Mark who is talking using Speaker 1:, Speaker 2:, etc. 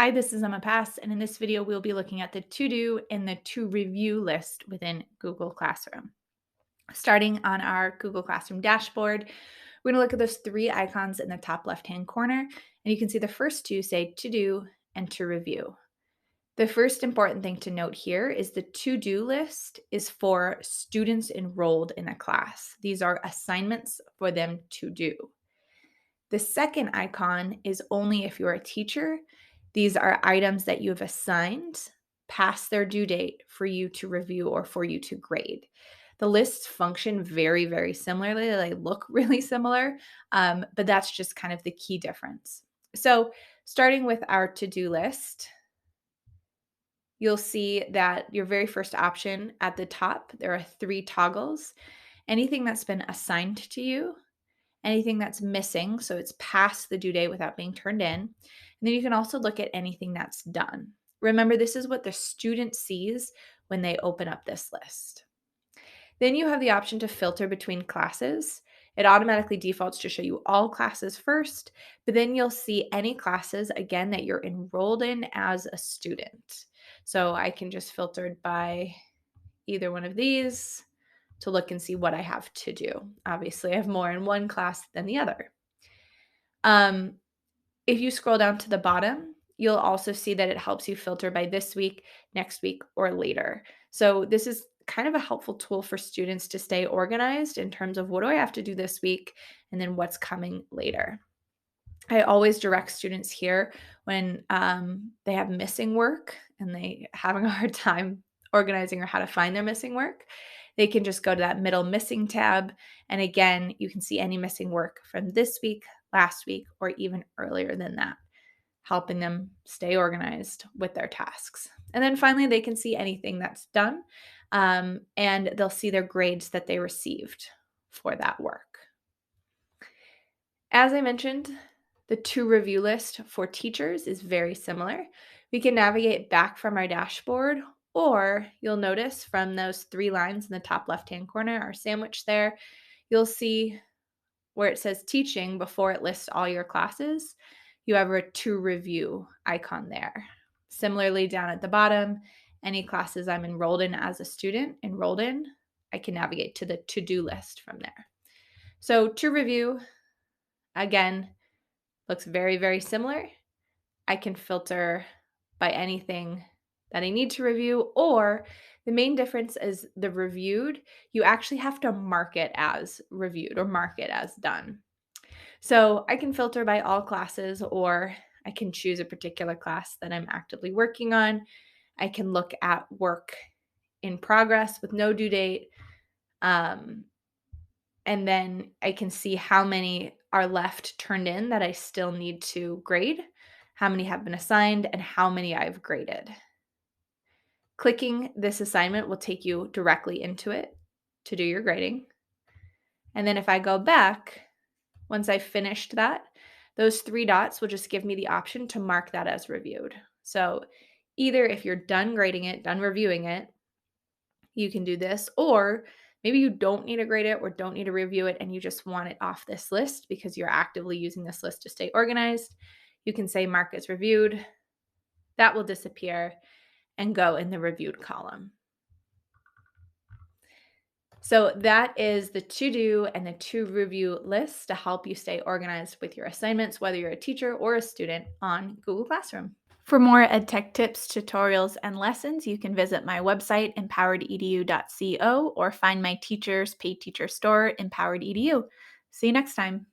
Speaker 1: Hi, this is Emma Pass, and in this video, we'll be looking at the to-do and the to-review list within Google Classroom. Starting on our Google Classroom dashboard, we're going to look at those three icons in the top left-hand corner, and you can see the first two say to-do and to-review. The first important thing to note here is the to-do list is for students enrolled in a class. These are assignments for them to do. The second icon is only if you're a teacher. These are items that you have assigned past their due date for you to review or for you to grade. The lists function very, very similarly. They look really similar, but that's just kind of the key difference. So, starting with our to-do list, you'll see that your very first option at the top, there are three toggles. Anything that's been assigned to you, anything that's missing, so it's past the due date without being turned in. And then you can also look at anything that's done. Remember, this is what the student sees when they open up this list. Then you have the option to filter between classes. It automatically defaults to show you all classes first, but then you'll see any classes, again, that you're enrolled in as a student. So I can just filter it by either one of these to look and see what I have to do. Obviously, I have more in one class than the other. If you scroll down to the bottom, you'll also see that it helps you filter by this week, next week, or later. So this is kind of a helpful tool for students to stay organized in terms of what do I have to do this week and then what's coming later. I always direct students here when they have missing work and they having a hard time organizing or how to find their missing work. They can just go to that middle missing tab. And again, you can see any missing work from this week, last week, or even earlier than that, helping them stay organized with their tasks. And then finally, they can see anything that's done and they'll see their grades that they received for that work. As I mentioned, the to review list for teachers is very similar. We can navigate back from our dashboard, or you'll notice from those three lines in the top left-hand corner, our sandwich there, you'll see where it says teaching before it lists all your classes. You have a to review icon there. Similarly, down at the bottom, any classes I'm enrolled in as a student, I can navigate to the to-do list from there. So to review, again, looks very, very similar. I can filter by anything that I need to review, or the main difference is the reviewed, you actually have to mark it as reviewed or mark it as done. So I can filter by all classes, or I can choose a particular class that I'm actively working on. I can look at work in progress with no due date. And then I can see how many are left turned in that I still need to grade, how many have been assigned, and how many I've graded. Clicking this assignment will take you directly into it to do your grading. And then if I go back, once I've finished that, those three dots will just give me the option to mark that as reviewed. So either if you're done grading it, done reviewing it, you can do this, or maybe you don't need to grade it or don't need to review it and you just want it off this list because you're actively using this list to stay organized. You can say mark as reviewed. That will disappear and go in the reviewed column. So that is the to-do and the to-review list to help you stay organized with your assignments, whether you're a teacher or a student on Google Classroom. For more EdTech tips, tutorials, and lessons, you can visit my website, empoweredu.co, or find my teacher's paid teacher store, Empowered EDU. See you next time.